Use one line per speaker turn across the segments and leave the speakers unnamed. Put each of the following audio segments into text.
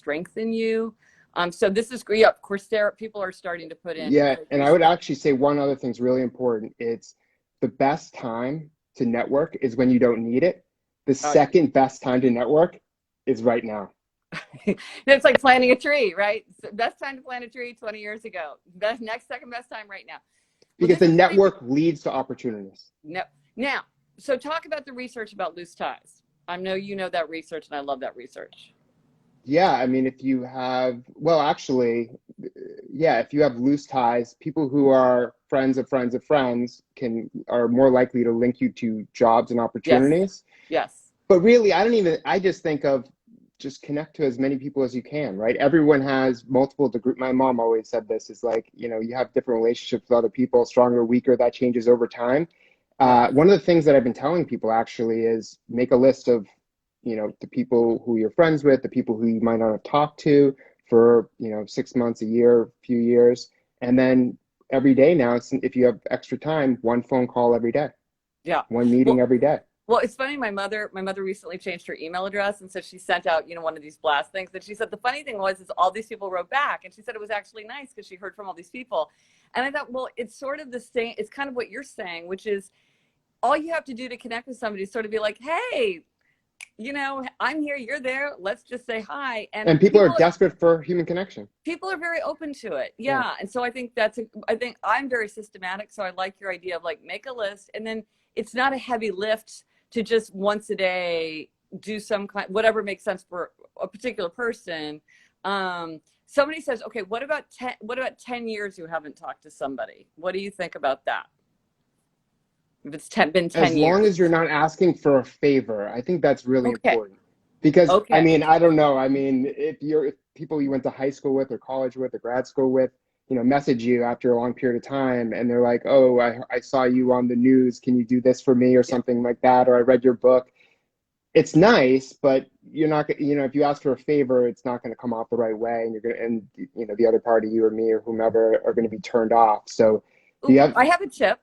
strengthen you. So this is great. Yeah, Coursera, people are starting to put in.
Yeah, and I would actually say one other thing's really important. It's the best time to network is when you don't need it. The second best time to network is right now.
It's like planting a tree, right? Best time to plant a tree 20 years ago. Second best time right now.
Because the network leads to opportunities.
No. Now, so talk about the research about loose ties. I know you know that research, and I love that research.
Yeah, I mean, if you have, well, actually, yeah, if you have loose ties, people who are friends of friends of friends are more likely to link you to jobs and opportunities.
Yes.
But really, I just think of just connect to as many people as you can, right? Everyone has multiple degrees. My mom always said this is like, you know, you have different relationships with other people, stronger, weaker, that changes over time. One of the things that I've been telling people actually is make a list of, you know, the people who you're friends with, the people who you might not have talked to for, you know, 6 months, a year, few years. And then every day now, if you have extra time, one phone call every day.
Yeah.
One meeting every day.
Well, it's funny. My mother recently changed her email address. And so she sent out, you know, one of these blast things. And she said, the funny thing is all these people wrote back. And she said it was actually nice because she heard from all these people. And I thought, well, it's sort of the same. It's kind of what you're saying, which is all you have to do to connect with somebody is sort of be like, hey, you know, I'm here, you're there. Let's just say hi.
And people are desperate for human connection.
People are very open to it. Yeah. And so I think I think I'm very systematic. So I like your idea of like, make a list. And then it's not a heavy lift to just once a day do some kind, whatever makes sense for a particular person. Somebody says, okay, what about 10 years you haven't talked to somebody? What do you think about that? If it's been 10 years.
As long as you're not asking for a favor, I think that's really important. Because, I mean, I don't know. I mean, if people you went to high school with or college with or grad school with, you know, message you after a long period of time and they're like, oh, I saw you on the news. Can you do this for me or something like that? Or I read your book. It's nice, but you're not, you know, if you ask for a favor, it's not going to come off the right way. And you know, the other party, you or me or whomever, are going to be turned off. So
I have a tip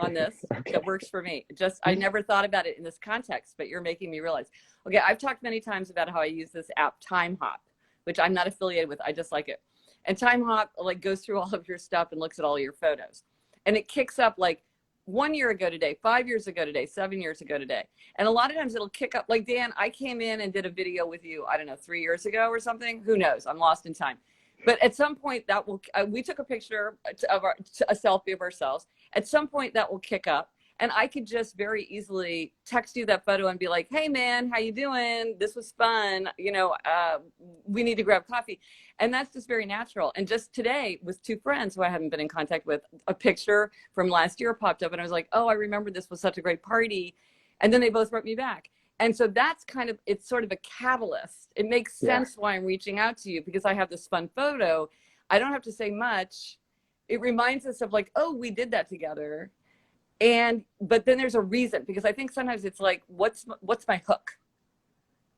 on this that works for me. I never thought about it in this context, but you're making me realize. Okay, I've talked many times about how I use this app Time Hop, which I'm not affiliated with. I just like it. And Time Hop like goes through all of your stuff and looks at all your photos. And it kicks up like 1 year ago today, 5 years ago today, 7 years ago today. And a lot of times it'll kick up. Like, Dan, I came in and did a video with you, I don't know, 3 years ago or something. Who knows? I'm lost in time. But at some point that will, we took a picture of a selfie of ourselves. At some point that will kick up. And I could just very easily text you that photo and be like, hey man, how you doing? This was fun. You know, we need to grab coffee. And that's just very natural. And just today with two friends who I haven't been in contact with, a picture from last year popped up and I was like, oh, I remember this was such a great party. And then they both wrote me back. And so that's kind of, it's sort of a catalyst. It makes sense why I'm reaching out to you because I have this fun photo. I don't have to say much. It reminds us of like, oh, we did that together. But then there's a reason because I think sometimes it's like, what's my hook?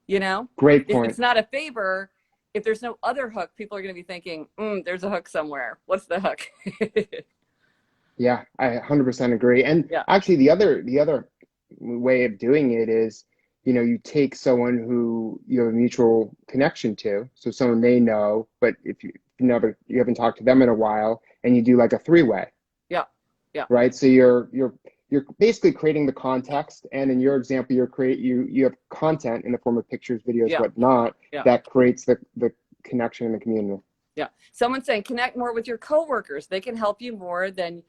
You know?
Great point.
If it's not a favor, if there's no other hook, people are going to be thinking, there's a hook somewhere. What's the hook?
Yeah, I 100% agree. And actually the other way of doing it is, you know, you take someone who you have a mutual connection to, so someone they know, but if you haven't talked to them in a while, and you do like a three-way. Yeah. Right. So you're basically creating the context, and in your example, you have content in the form of pictures, videos, whatnot, that creates the connection in the community.
Yeah. Someone's saying connect more with your coworkers. They can help you more than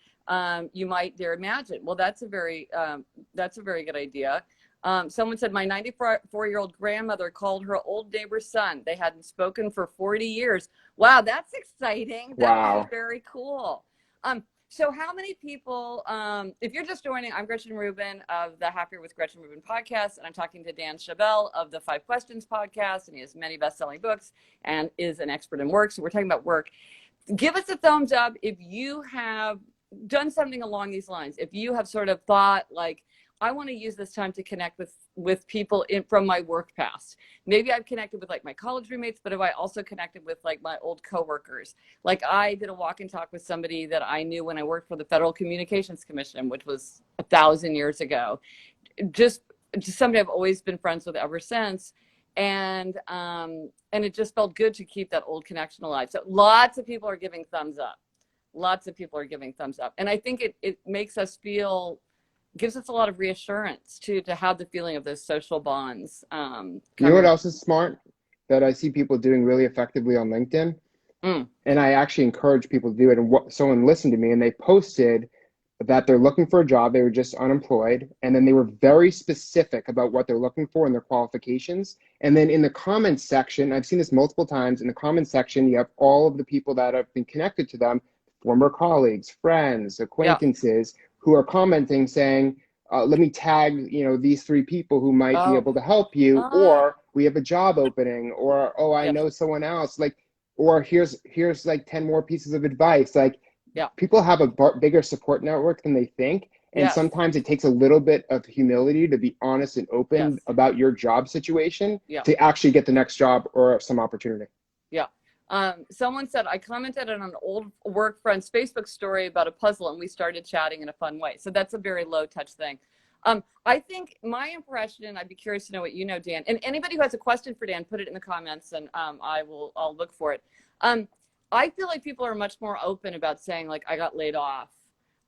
you might dare imagine. Well, that's a very good idea. Someone said my 94-year-old grandmother called her old neighbor's son. They hadn't spoken for 40 years. Wow, that's exciting. That's very cool. So how many people, if you're just joining, I'm Gretchen Rubin of the Happier with Gretchen Rubin podcast, and I'm talking to Dan Chabelle of the 5 Questions podcast, and he has many best-selling books and is an expert in work. So we're talking about work. Give us a thumbs up if you have done something along these lines. If you have sort of thought like, I want to use this time to connect with people from my work past. Maybe I've connected with like my college roommates, but have I also connected with like my old coworkers? Like I did a walk and talk with somebody that I knew when I worked for the Federal Communications Commission, which was 1,000 years ago. Just somebody I've always been friends with ever since. and it just felt good to keep that old connection alive. So lots of people are giving thumbs up. Lots of people are giving thumbs up. And I think it makes us feel, gives us a lot of reassurance to have the feeling of those social bonds.
You know what else is smart that I see people doing really effectively on LinkedIn? And I actually encourage people to do it. And someone listened to me and they posted that they're looking for a job. They were just unemployed. And then they were very specific about what they're looking for and their qualifications. And then in the comments section, I've seen this multiple times, in the comments section, you have all of the people that have been connected to them, former colleagues, friends, acquaintances, who are commenting saying, let me tag, these 3 people who might be able to help you, or we have a job opening, or, oh, I know someone else, or here's like 10 more pieces of advice. People have a bigger support network than they think. And sometimes it takes a little bit of humility to be honest and open about your job situation to actually get the next job or some opportunity.
Someone said, I commented on an old work friend's Facebook story about a puzzle and we started chatting in a fun way. So that's a very low touch thing. I think my impression, and I'd be curious to know what you know, Dan, and anybody who has a question for Dan, put it in the comments and I'll look for it. I feel like people are much more open about saying, like, I got laid off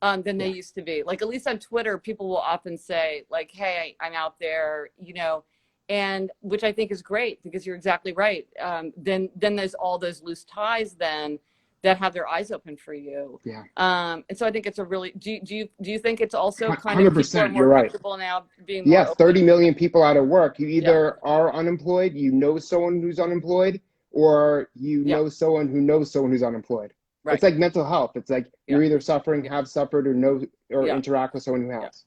than they used to be. Like, at least on Twitter, people will often say, like, hey, I'm out there, and which I think is great, because you're exactly right. Then there's all those loose ties then that have their eyes open for you. And so I think it's a really, do you think it's also kind
100%,
of people are more comfortable now being more open?
30 million people out of work. You either are unemployed, someone who's unemployed, or know someone who knows someone who's unemployed. It's like mental health. It's like you're either suffering, have suffered, or know or interact with someone who has.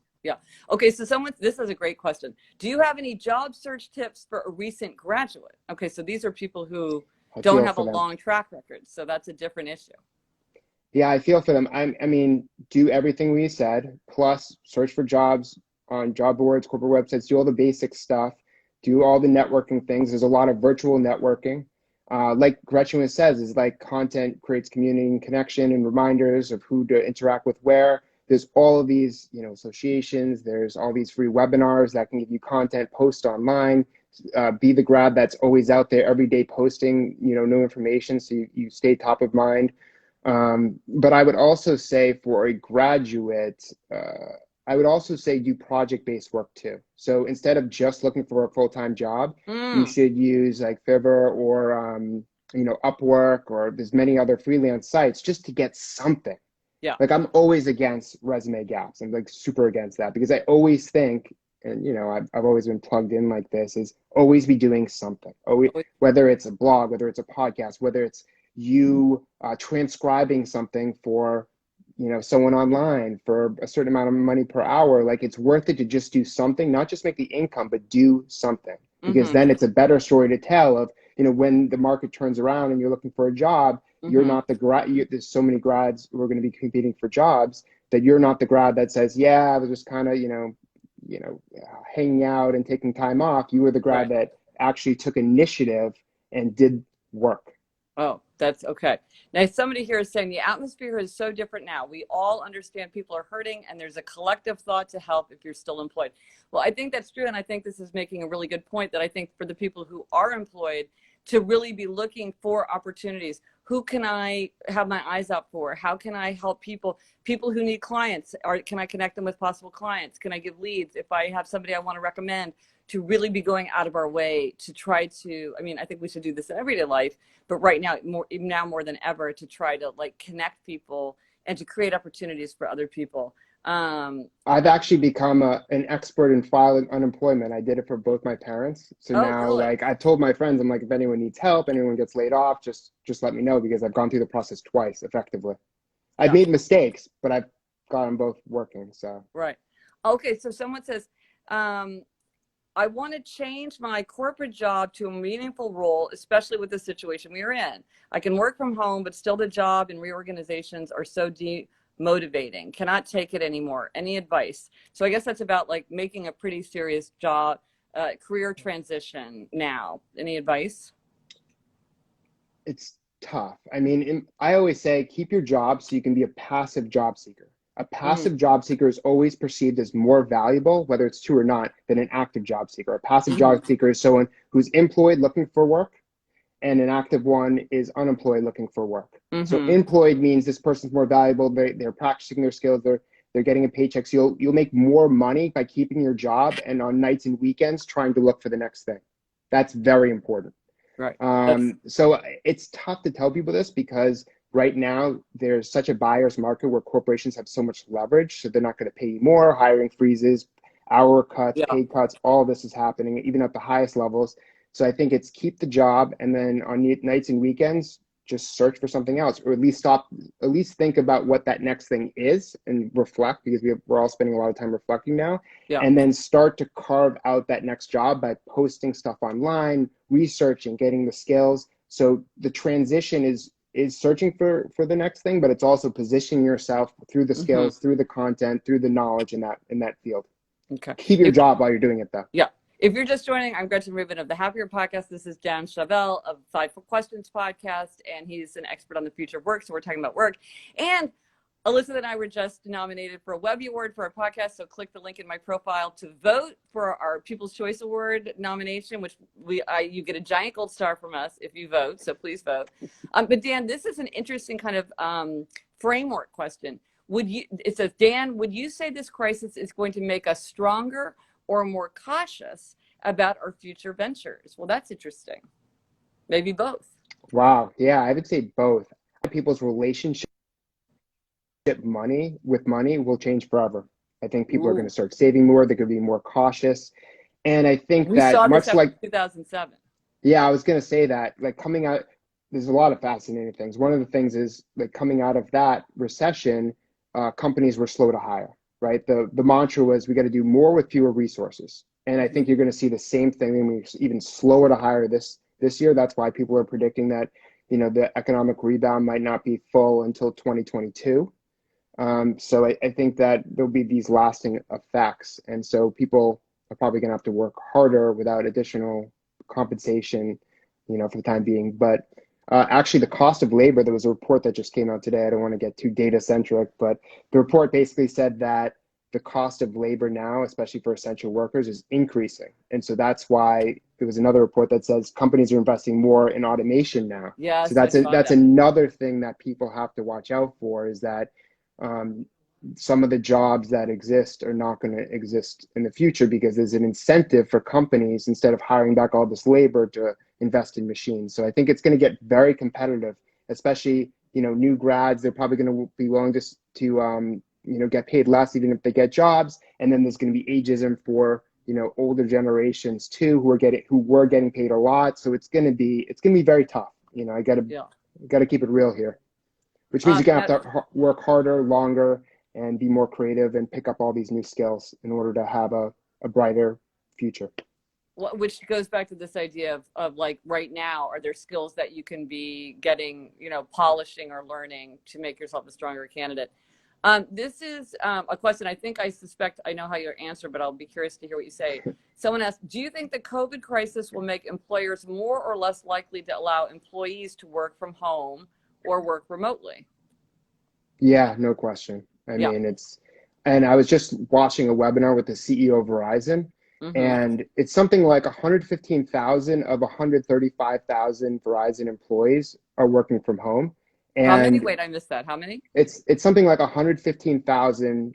Okay, so this is a great question. Do you have any job search tips for a recent graduate? Okay, so these are people who don't have a long track record, so that's a different issue.
Yeah, I feel for them. I mean, do everything we said, plus search for jobs on job boards, corporate websites, do all the basic stuff, do all the networking things. There's a lot of virtual networking. Like Gretchen says, is like content creates community and connection and reminders of who to interact with where. There's all of these, associations. There's all these free webinars that can give you content, post online, be the grad that's always out there every day posting, new information, so you stay top of mind. But I would also say for a graduate, I would also say do project-based work too. So instead of just looking for a full-time job, you should use like Fiverr or, Upwork, or there's many other freelance sites just to get something. Like, I'm always against resume gaps. I'm like super against that, because I always think, and I've always been plugged in like this, is always be doing something. Always, whether it's a blog, whether it's a podcast, whether it's you transcribing something for someone online for a certain amount of money per hour. Like, it's worth it to just do something, not just make the income, but do something, because then it's a better story to tell of, when the market turns around and you're looking for a job, you're not the grad. There's so many grads who are going to be competing for jobs, that you're not the grad that says, yeah, I was just kind of, hanging out and taking time off. You were the grad that actually took initiative and did work.
Oh, that's okay. Now, somebody here is saying the atmosphere is so different now. We all understand people are hurting, and there's a collective thought to help if you're still employed. Well, I think that's true. And I think this is making a really good point, that I think for the people who are employed to really be looking for opportunities. Who can I have my eyes out for? How can I help people who need clients? Or can I connect them with possible clients? Can I give leads? If I have somebody I want to recommend, to really be going out of our way to try to, I mean, I think we should do this in everyday life, but right now, more than ever, to try to like connect people and to create opportunities for other people.
I've actually become an expert in filing unemployment. I did it for both my parents. So now,
really?
like, I've told my friends, I'm like, if anyone needs help, anyone gets laid off, just let me know, because I've gone through the process twice effectively. I've made mistakes, but I've got them both working. So
right. Okay. So someone says, I want to change my corporate job to a meaningful role, especially with the situation we are in. I can work from home, but still the job and reorganizations are so demotivating. Cannot take it anymore. Any advice? So I guess that's about like making a pretty serious job, career transition now. Any advice?
It's tough. I mean, I always say keep your job so you can be a passive job seeker. A passive job seeker is always perceived as more valuable, whether it's true or not, than an active job seeker. A passive job seeker is someone who's employed looking for work, and an active one is unemployed looking for work. So employed means this person's more valuable. They're practicing their skills. They're getting a paycheck. So you'll make more money by keeping your job and on nights and weekends trying to look for the next thing. That's very important.
Right.
So it's tough to tell people this because right now there's such a buyer's market where corporations have so much leverage. So they're not going to pay you more, hiring freezes, hour cuts, pay cuts, all this is happening, even at the highest levels. So I think it's keep the job, and then on nights and weekends, just search for something else, or at least think about what that next thing is and reflect, because we're all spending a lot of time reflecting now. And then start to carve out that next job by posting stuff online, researching, getting the skills. So the transition is searching for the next thing, but it's also positioning yourself through the skills, through the content, through the knowledge in that field.
Okay.
Keep your job while you're doing it, though.
Yeah. If you're just joining, I'm Gretchen Rubin of the Happier Podcast. This is Dan Chavelle of 5 Questions podcast, and he's an expert on the future of work. So we're talking about work. And Elizabeth and I were just nominated for a Webby Award for our podcast. So click the link in my profile to vote for our People's Choice Award nomination, which you get a giant gold star from us if you vote. So please vote. But Dan, this is an interesting kind of framework question. It says, Dan, would you say this crisis is going to make us stronger or more cautious about our future ventures? Well, that's interesting. Maybe both.
Wow. Yeah, I would say both. People's relationship with money will change forever. I think people are going to start saving more. They're going to be more cautious. And I think
we saw this after 2007.
Yeah, I was going to say that, like, coming out, there's a lot of fascinating things. One of the things is, like, coming out of that recession, companies were slow to hire. Right. The mantra was, we got to do more with fewer resources. And I think you're going to see the same thing. And we're even slower to hire this year. That's why people are predicting that, the economic rebound might not be full until 2022. So I think that there'll be these lasting effects. And so people are probably going to have to work harder without additional compensation, for the time being. But actually, the cost of labor, there was a report that just came out today. I don't want to get too data centric, but the report basically said that the cost of labor now, especially for essential workers, is increasing. And so that's why there was another report that says companies are investing more in automation now.
Yes,
so that's another thing that people have to watch out for, is that some of the jobs that exist are not going to exist in the future, because there's an incentive for companies, instead of hiring back all this labor, to invest in machines. So I think it's going to get very competitive, especially, new grads. They're probably going to be willing to get paid less, even if they get jobs. And then there's going to be ageism for, older generations too, who were getting paid a lot. So it's going to be very tough. I got to keep it real here, which means you're going to have to work harder, longer, and be more creative and pick up all these new skills in order to have a brighter future.
Which goes back to this idea of like, right now, are there skills that you can be getting, polishing or learning to make yourself a stronger candidate? This is a question I suspect I know how you answer, but I'll be curious to hear what you say. Someone asked, do you think the COVID crisis will make employers more or less likely to allow employees to work from home or work remotely?
Yeah, no question. I mean, and I was just watching a webinar with the CEO of Verizon, and it's something like 115,000 of 135,000 Verizon employees are working from home. And
how many? Wait, I missed that. How many?
It's something like 115,000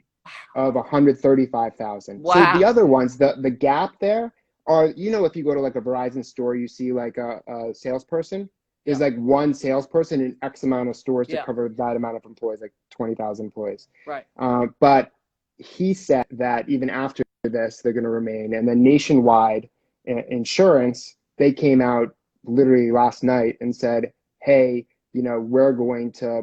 of 135,000.
Wow.
So the other ones, the gap there are, if you go to like a Verizon store, you see like a salesperson. There's like one salesperson in X amount of stores to cover that amount of employees, like 20,000 employees.
Right.
But he said that even after this, they're going to remain. And then Nationwide Insurance, they came out literally last night and said, hey, we're going to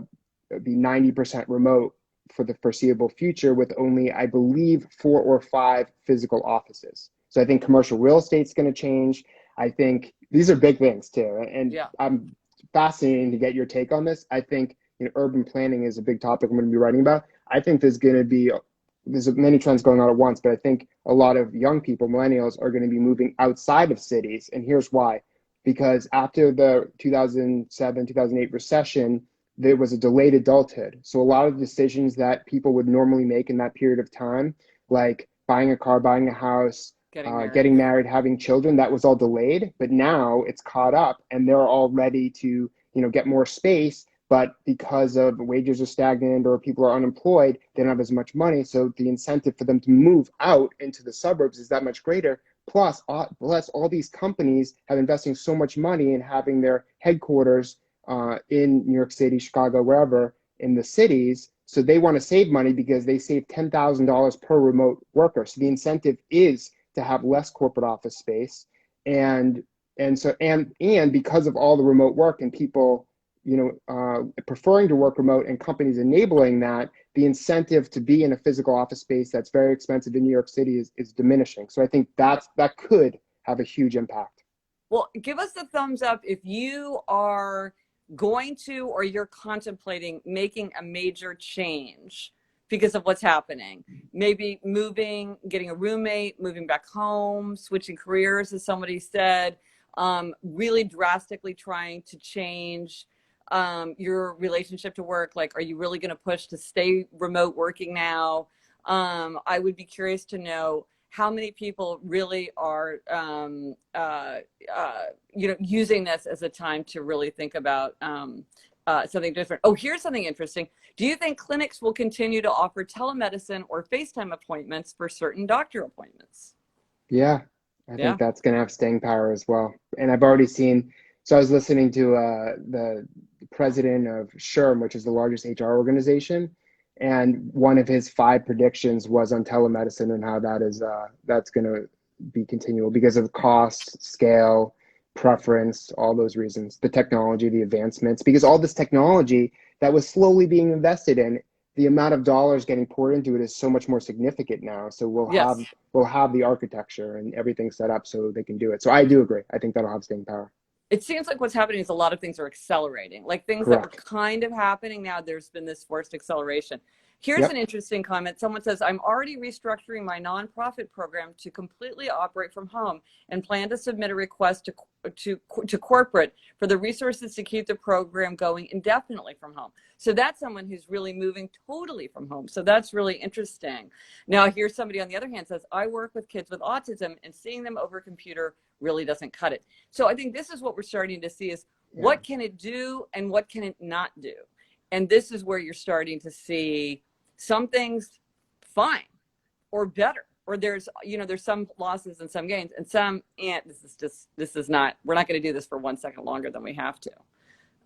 be 90% remote for the foreseeable future, with only, I believe, 4 or 5 physical offices. So I think commercial real estate's going to change. I think these are big things too. And I'm fascinated to get your take on this. I think urban planning is a big topic I'm going to be writing about. I think there's many trends going on at once, but I think a lot of young people, millennials, are going to be moving outside of cities. And here's why. Because after the 2007, 2008 recession, there was a delayed adulthood. So a lot of decisions that people would normally make in that period of time, like buying a car, buying a house, getting married, having children, that was all delayed. But now it's caught up, and they're all ready to, get more space. But because of wages are stagnant or people are unemployed, they don't have as much money. So the incentive for them to move out into the suburbs is that much greater. Plus all these companies have investing so much money in having their headquarters in New York City, Chicago, wherever in the cities. So they want to save money because they save $10,000 per remote worker. So the incentive is to have less corporate office space. And because of all the remote work and people, preferring to work remote and companies enabling that, the incentive to be in a physical office space that's very expensive in New York City is diminishing. So I think that could have a huge impact.
Well, give us the thumbs up if you are going to, or you're contemplating making a major change because of what's happening. Maybe moving, getting a roommate, moving back home, switching careers, as somebody said, really drastically trying to change your relationship to work. Like, are you really going to push to stay remote working now? I would be curious to know how many people really are, using this as a time to really think about something different. Oh, here's something interesting. Do you think clinics will continue to offer telemedicine or FaceTime appointments for certain doctor appointments?
Yeah, I think that's going to have staying power as well. And I've already seen, so I was listening to the president of SHRM, which is the largest HR organization, and one of his 5 predictions was on telemedicine and how that's going to be continual because of cost, scale, preference, all those reasons, the technology, the advancements, because all this technology that was slowly being invested in, the amount of dollars getting poured into it is so much more significant now. So we'll have the architecture and everything set up so they can do it. So I do agree. I think that'll have staying power.
It seems like what's happening is a lot of things are accelerating, like things that were kind of happening. Now there's been this forced acceleration. Here's an interesting comment. Someone says, I'm already restructuring my nonprofit program to completely operate from home and plan to submit a request to corporate for the resources to keep the program going indefinitely from home. So that's someone who's really moving totally from home. So that's really interesting. Now, here's somebody on the other hand says, I work with kids with autism and seeing them over a computer really doesn't cut it. So I think this is what we're starting to see is what can it do and what can it not do? And this is where you're starting to see some things fine or better, or there's some losses and some gains and some, and this is not, we're not going to do this for 1 second longer than we have to.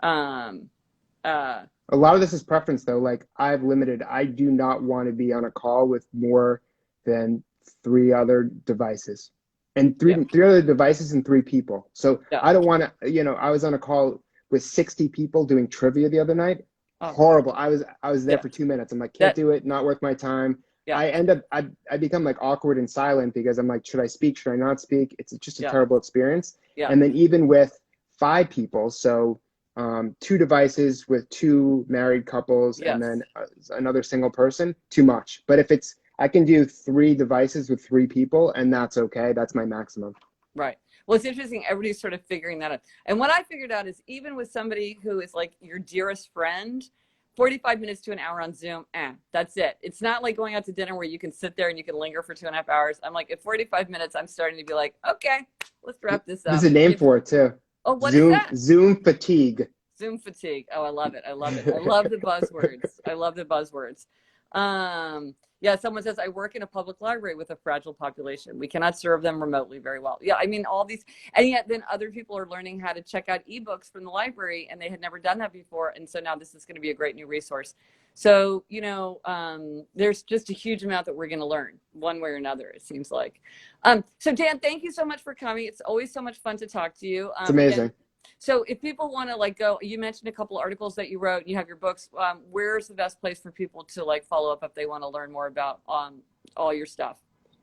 A lot of this is preference though. Like I do not want to be on a call with more than 3 other devices and three other devices and 3 people. So I don't want to, I was on a call with 60 people doing trivia the other night. Horrible. I was there for 2 minutes. I'm like, can't do it. Not worth my time. I become like awkward and silent because I'm like, should I speak? Should I not speak? It's just a terrible experience. And then even with 5 people, so 2 devices with 2 married couples and then another single person, too much. But if I can do 3 devices with 3 people and that's okay. That's my maximum.
Right. Well, it's interesting. Everybody's sort of figuring that out. And what I figured out is even with somebody who is like your dearest friend, 45 minutes to an hour on Zoom, that's it. It's not like going out to dinner where you can sit there and you can linger for 2.5 hours. I'm like, at 45 minutes, I'm starting to be like, okay, let's wrap this up.
There's a name for it too.
Oh, what is that?
Zoom fatigue.
Zoom fatigue. Oh, I love it. I love it. I love the buzzwords. I love the buzzwords. Someone says, I work in a public library with a fragile population. We cannot serve them remotely very well. Yeah, I mean, all these, and yet then other people are learning how to check out ebooks from the library and they had never done that before. And so now this is going to be a great new resource. So, there's just a huge amount that we're going to learn one way or another, it seems like. So Dan, thank you so much for coming. It's always so much fun to talk to you.
It's amazing.
Again, so if people want to go, you mentioned a couple articles that you wrote, you have your books. Where's the best place for people to follow up if they want to learn more about all your stuff?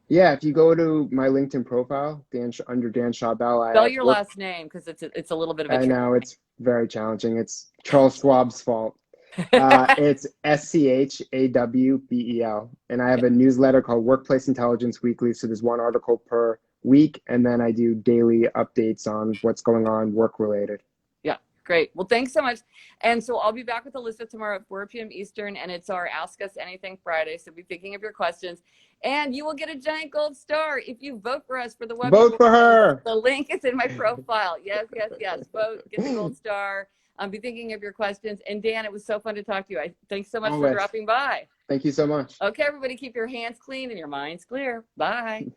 Yeah, if you go to my LinkedIn profile, under Dan Schawbel.
Spell your last name because it's a little bit of a
I know, it's very challenging. It's Charles Schwab's fault. It's SCHAWBEL. And I have a newsletter called Workplace Intelligence Weekly. So there's 1 article per week, and then I do daily updates on what's going on work related.
Great. Well, thanks so much. And so I'll be back with Alyssa tomorrow at 4 p.m. Eastern, and it's our Ask Us Anything Friday. So be thinking of your questions. And you will get a giant gold star if you vote for us for the Web.
Vote for her.
The link is in my profile. Yes, yes, yes. Vote, get the gold star. Be thinking of your questions. And Dan, it was so fun to talk to you. Thanks so much for dropping by.
Thank you so much.
Okay, everybody, keep your hands clean and your minds clear. Bye.